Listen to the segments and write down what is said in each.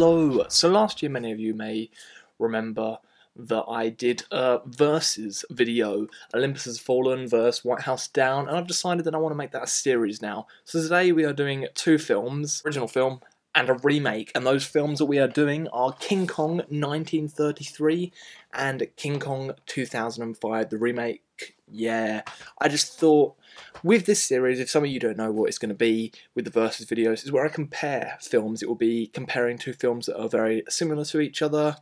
Hello! So last year many of you may remember that I did a versus video, Olympus Has Fallen vs White House Down, and I've decided that I want to make that a series now. So today we are doing two films, original film and a remake, and those films that we are doing are King Kong 1933 and King Kong 2005, the remake. Yeah, I just thought with this series, if some of you don't know what it's going to be with the versus videos, is where I compare films. It will be comparing two films that are very similar to each other,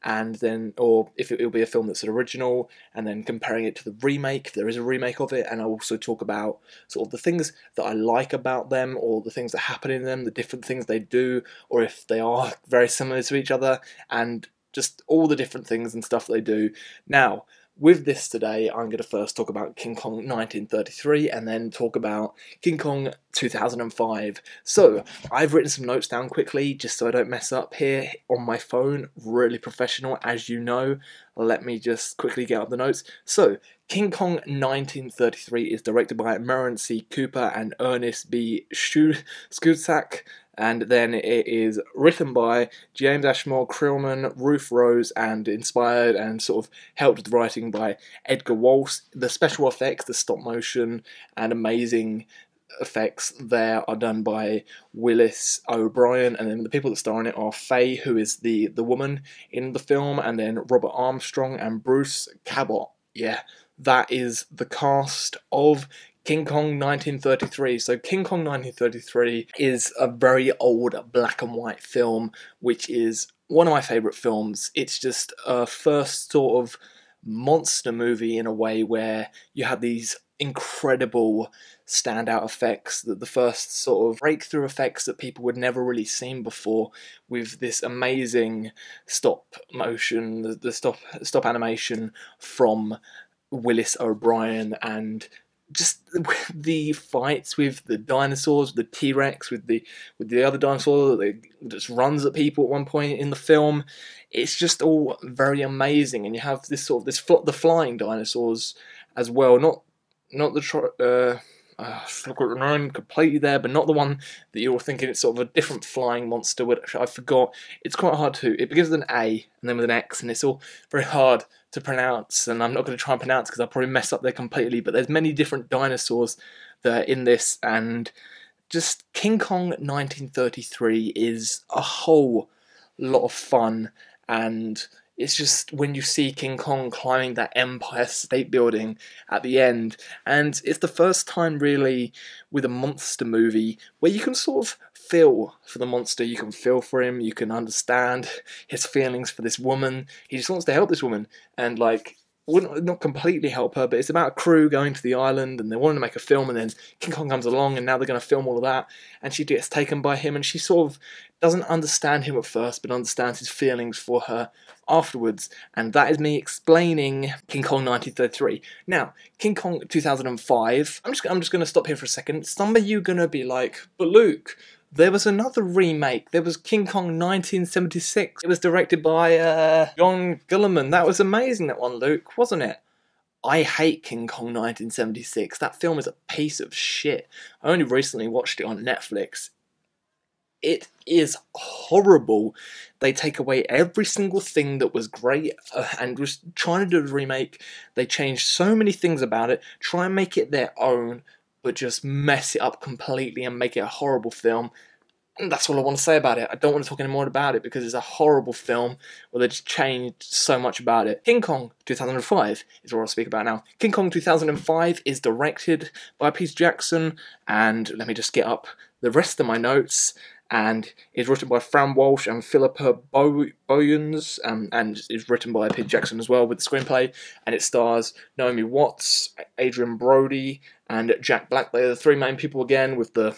and then, or if it will be a film that's an original, and then comparing it to the remake, if there is a remake of it, and I'll also talk about sort of the things that I like about them, or the things that happen in them, the different things they do, or if they are very similar to each other, and just all the different things and stuff they do. Now, with this today, I'm going to first talk about King Kong 1933 and then talk about King Kong 2005. So, I've written some notes down quickly just so I don't mess up here on my phone. Really professional, as you know. Let me just quickly get up the notes. So, King Kong 1933 is directed by Maren C. Cooper and Ernest B. Schutzack. And then it is written by James Ashmore, Krillman, Ruth Rose, and inspired and sort of helped with writing by Edgar Walsh. The special effects, the stop motion, and amazing effects there are done by Willis O'Brien, and then the people that star in it are Faye, who is the woman in the film, and then Robert Armstrong and Bruce Cabot. Yeah, that is the cast of King Kong 1933. So King Kong 1933 is a very old black and white film, which is one of my favourite films. It's just a first sort of monster movie in a way where you have these incredible standout effects, that the first sort of breakthrough effects that people would never really seen before, with this amazing stop motion, the stop animation from Willis O'Brien, and just the fights with the dinosaurs, the T-Rex, with the other dinosaur that just runs at people at one point in the film. It's just all very amazing, and you have this sort of the flying dinosaurs as well. Not the I forgot the name completely there, but not the one that you're thinking. It's sort of a different flying monster, which I forgot. It's quite hard to. It begins with an A and then with an X, and it's all very hard to pronounce. And I'm not going to try and pronounce because I'll probably mess up there completely. But there's many different dinosaurs that are in this, and just King Kong 1933 is a whole lot of fun, and it's just when you see King Kong climbing that Empire State Building at the end, and it's the first time really with a monster movie where you can sort of feel for the monster, you can feel for him, you can understand his feelings for this woman. He just wants to help this woman, and like, wouldn't not completely help her, but it's about a crew going to the island and they wanted to make a film, and then King Kong comes along and now they're going to film all of that, and she gets taken by him, and she sort of doesn't understand him at first but understands his feelings for her afterwards. And that is me explaining King Kong 1933. Now, King Kong 2005, I'm just going to stop here for a second. Some of you are going to be like, but Luke, there was another remake. There was King Kong 1976. It was directed by John Guillermin. That was amazing, that one, Luke, wasn't it? I hate King Kong 1976. That film is a piece of shit. I only recently watched it on Netflix. It is horrible. They take away every single thing that was great, and just trying to do a remake, they change so many things about it, try and make it their own, but just mess it up completely and make it a horrible film. And that's all I want to say about it. I don't want to talk any more about it because it's a horrible film where they just changed so much about it. King Kong 2005 is what I'll speak about now. King Kong 2005 is directed by Peter Jackson, and let me just get up the rest of my notes. And is written by Fran Walsh and Philippa Boyens, and is written by Peter Jackson as well with the screenplay. And it stars Naomi Watts, Adrian Brody, and Jack Black. They are the three main people again, with the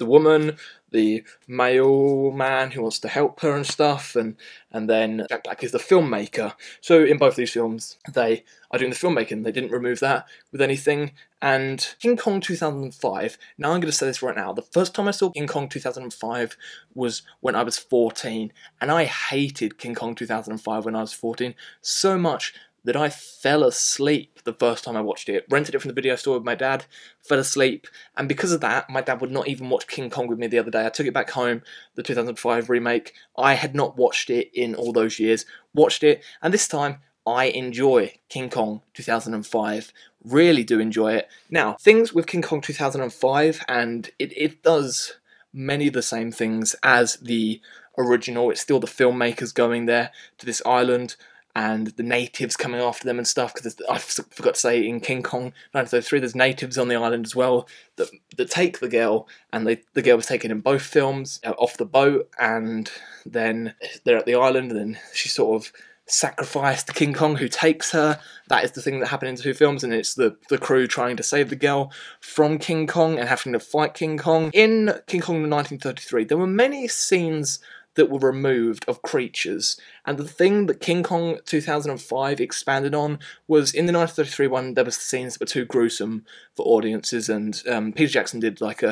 woman, the male man who wants to help her and stuff, and then Jack Black is the filmmaker. So in both these films, they are doing the filmmaking. They didn't remove that with anything. And King Kong 2005, now I'm going to say this right now, the first time I saw King Kong 2005 was when I was 14, and I hated King Kong 2005 when I was 14 so much that I fell asleep the first time I watched it. Rented it from the video store with my dad, fell asleep, and because of that, my dad would not even watch King Kong with me the other day. I took it back home, the 2005 remake. I had not watched it in all those years. Watched it, and this time, I enjoy King Kong 2005. Really do enjoy it. Now, things with King Kong 2005, and it does many of the same things as the original. It's still the filmmakers going there to this island, and the natives coming after them and stuff, because I forgot to say, in King Kong 1933 there's natives on the island as well that take the girl, and the girl was taken in both films off the boat, and then they're at the island, and then she sort of sacrificed to King Kong, who takes her. That is the thing that happened in the two films, and it's the crew trying to save the girl from King Kong and having to fight King Kong. In King Kong 1933 there were many scenes that were removed of creatures, and the thing that King Kong 2005 expanded on was, in the 1933 one, there was scenes that were too gruesome for audiences, and Peter Jackson did like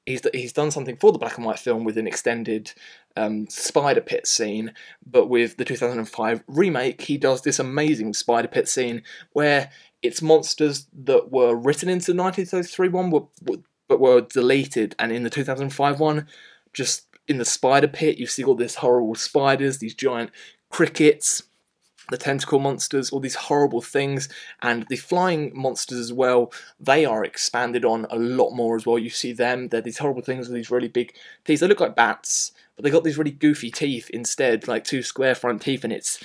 he's done something for the black and white film with an extended spider pit scene, but with the 2005 remake he does this amazing spider pit scene where it's monsters that were written into the 1933 one but were deleted, and in the 2005 one, just in the spider pit, you see all these horrible spiders, these giant crickets, the tentacle monsters, all these horrible things, and the flying monsters as well. They are expanded on a lot more as well. You see them, they're these horrible things with these really big teeth. They look like bats, but they got these really goofy teeth instead, like two square front teeth, and it's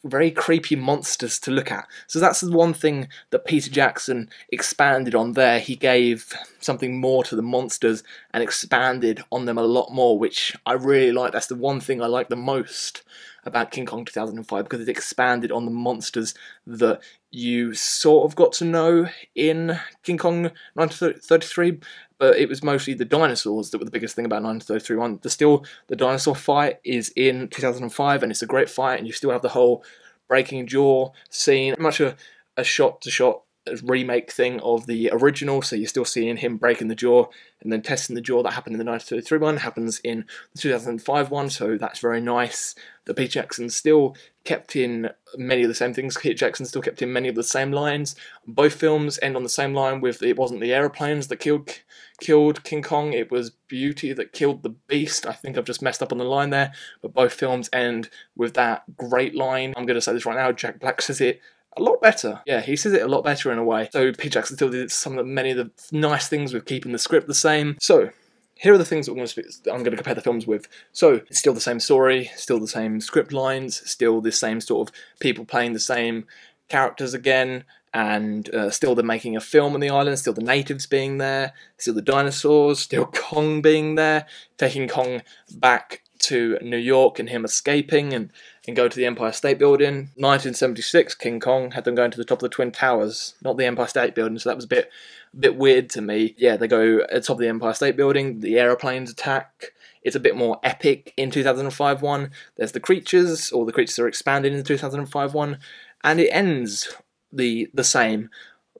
very creepy monsters to look at. So that's the one thing that Peter Jackson expanded on there. He gave something more to the monsters and expanded on them a lot more, which I really like. That's the one thing I like the most about King Kong 2005, because it expanded on the monsters that you sort of got to know in King Kong 1933, but it was mostly the dinosaurs that were the biggest thing about 1933. The dinosaur fight is in 2005, and it's a great fight, and you still have the whole breaking jaw scene, much a shot-to-shot remake thing of the original, so you're still seeing him breaking the jaw and then testing the jaw. That happened in the 1933 one, happens in the 2005 one, so that's very nice that Peter Jackson still kept in many of the same things. Peter Jackson still kept in many of the same lines. Both films end on the same line with, it wasn't the aeroplanes that killed King Kong, it was beauty that killed the beast. I think I've just messed up on the line there, but both films end with that great line. I'm going to say this right now, Jack Black says it a lot better. Yeah, he says it a lot better in a way. So Peter Jackson still did many of the nice things with keeping the script the same. So here are the things that I'm going to compare the films with. So it's still the same story, still the same script lines, still the same sort of people playing the same characters again, and still they're making a film on the island, still the natives being there, still the dinosaurs, still Kong being there, taking Kong back to New York and him escaping and go to the Empire State Building. 1976, King Kong had them going to the top of the Twin Towers, not the Empire State Building, so that was a bit weird to me. Yeah, they go at the top of the Empire State Building, the aeroplanes attack. It's a bit more epic in 2005 one. There's the creatures, or the creatures are expanded in the 2005 one, and it ends the same,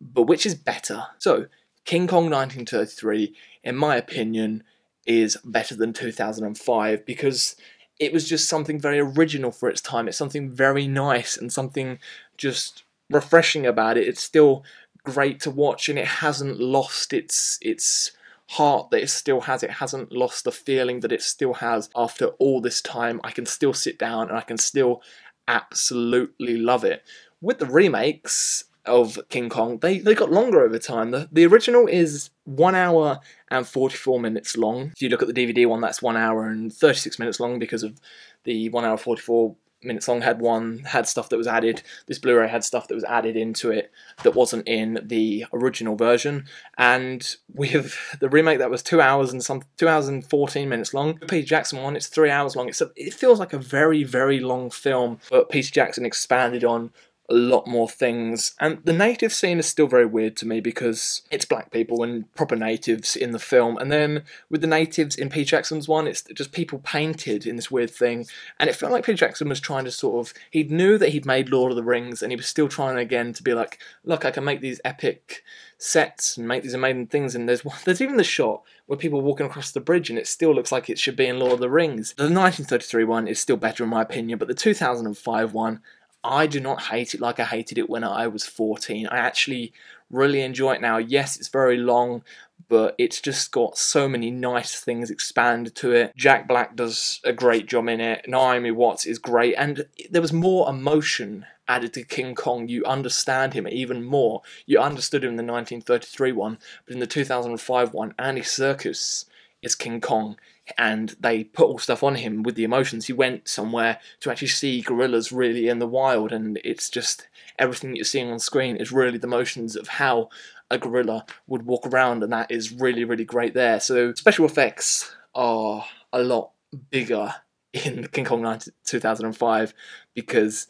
but which is better? So, King Kong 1933, in my opinion, is better than 2005 because it was just something very original for its time. It's something very nice and something just refreshing about it. It's still great to watch, and it hasn't lost its heart that it still has. It hasn't lost the feeling that it still has after all this time. I can still sit down and I can still absolutely love it. With the remakes of King Kong, they got longer over time. The original is 1 hour and 44 minutes long. If you look at the DVD one, that's 1 hour and 36 minutes long, because of the 1 hour 44 minutes long had stuff that was added. This Blu-ray had stuff that was added into it that wasn't in the original version. And with the remake, that was 2 hours and 14 minutes long. The Peter Jackson one, it's 3 hours long. It feels like a very, very long film, but Peter Jackson expanded on a lot more things. And the native scene is still very weird to me because it's black people and proper natives in the film, and then with the natives in Peter Jackson's one, it's just people painted in this weird thing, and it felt like Peter Jackson was trying to he knew that he'd made Lord of the Rings, and he was still trying again to be like, look, I can make these epic sets and make these amazing things, and there's even the shot where people are walking across the bridge and it still looks like it should be in Lord of the Rings. The 1933 one is still better in my opinion, but the 2005 one, I do not hate it like I hated it when I was 14. I actually really enjoy it now. Yes, it's very long, but it's just got so many nice things expanded to it. Jack Black does a great job in it. Naomi Watts is great, and there was more emotion added to King Kong. You understand him even more. You understood him in the 1933 one, but in the 2005 one, Andy Serkis is King Kong, and they put all stuff on him with the emotions. He went somewhere to actually see gorillas really in the wild, and it's just everything you're seeing on screen is really the motions of how a gorilla would walk around, and that is really, really great there. So special effects are a lot bigger in King Kong 2005 because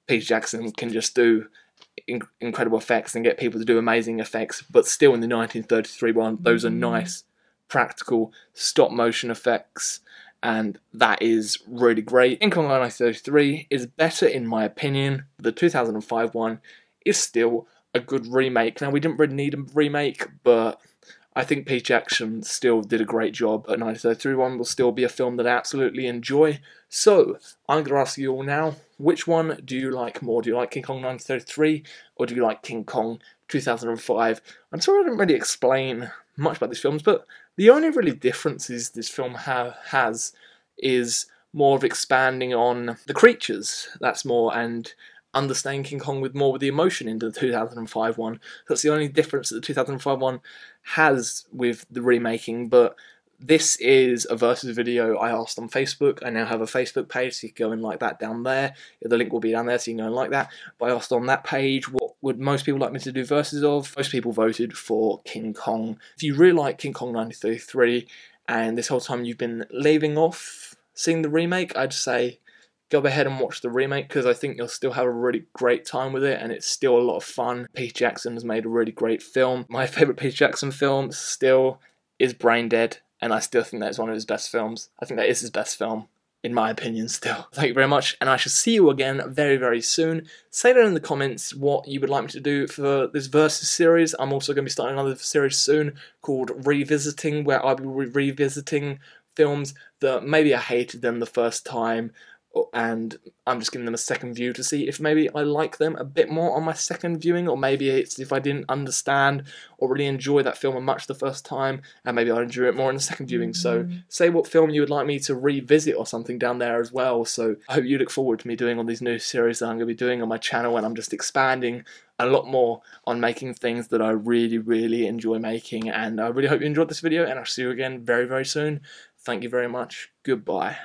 Peter Jackson can just do incredible effects and get people to do amazing effects, but still in the 1933 one, those are nice practical stop motion effects, and that is really great. King Kong 1933 is better in my opinion. The 2005 one is still a good remake. Now, we didn't really need a remake, but I think Peter Jackson still did a great job. But 1933 one will still be a film that I absolutely enjoy. So, I'm going to ask you all now, which one do you like more? Do you like King Kong 1933 or do you like King Kong 2005? I'm sorry I didn't really explain much about these films, but the only really differences this film has is more of expanding on the creatures. That's more, and understanding King Kong with more with the emotion into the 2005 one. That's the only difference that the 2005 one has with the remaking, but this is a versus video I asked on Facebook. I now have a Facebook page, so you can go and like that down there. The link will be down there, so you can go and like that. But I asked on that page, what would most people like me to do versus of? Most people voted for King Kong. If you really like King Kong 1933, and this whole time you've been leaving off seeing the remake, I'd say go ahead and watch the remake, because I think you'll still have a really great time with it, and it's still a lot of fun. Peter Jackson has made a really great film. My favourite Peter Jackson film still is Brain Dead, and I still think that's one of his best films. I think that is his best film, in my opinion, still. Thank you very much, and I shall see you again very, very soon. Say down in the comments what you would like me to do for this Versus series. I'm also going to be starting another series soon called Revisiting, where I'll be revisiting films that maybe I hated them the first time, and I'm just giving them a second view to see if maybe I like them a bit more on my second viewing, or maybe it's if I didn't understand or really enjoy that film much the first time, and maybe I'll enjoy it more in the second viewing. So say what film you would like me to revisit or something down there as well. So I hope you look forward to me doing all these new series that I'm going to be doing on my channel, and I'm just expanding a lot more on making things that I really, really enjoy making. And I really hope you enjoyed this video, and I'll see you again very, very soon. Thank you very much. Goodbye.